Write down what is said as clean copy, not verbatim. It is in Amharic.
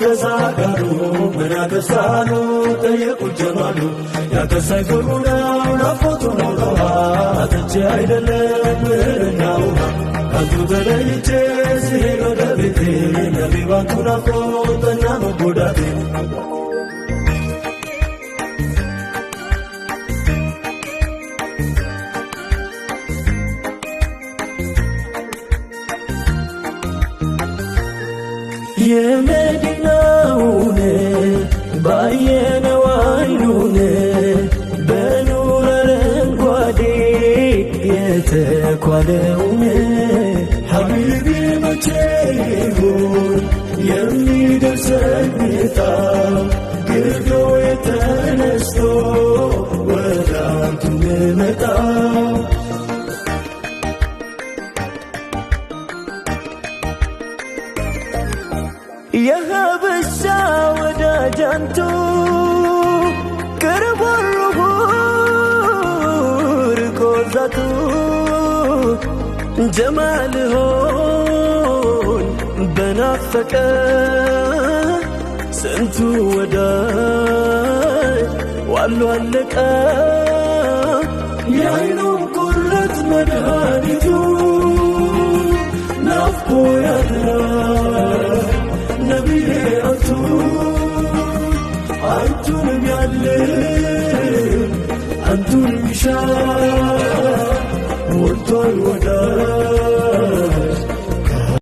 ተሳቀሉ ምን ያገሳሉ ጠየቁ ጀማሉ ያገሳይ ፍቅሩና ናፍቆቱ ነው ነዋ አጥቼ አይደለም ምርና ውሃ አንቱ ተለይቼ ስሄድ ወደ ቤቴ ነቢባንቱ ናፍቆተኛ መጎዳቴ የመዲናውን ባየነው አይኑን በኑር አረንጓዴ የተኳለውን ሐቢቢ መቼ ይሁን የሚደርሰኝ ዕጣ ግርዶ የተነስቶ ወደ አንቱ ልመጣ የሀበሻ ወዳጅ አንቱ ቅርብ ሩሁ ርቆ ዛቱ ጀማል ሆን በናፈቀ ስንቱ ወዳጅ ዋሉ አለቀ የዓይኑን ቁርጥ መድኃኒቱ ናፍቆ ያድራ ነቢዬ አንቱን የሚያልም አንቱን የሚሻ ወጥቷል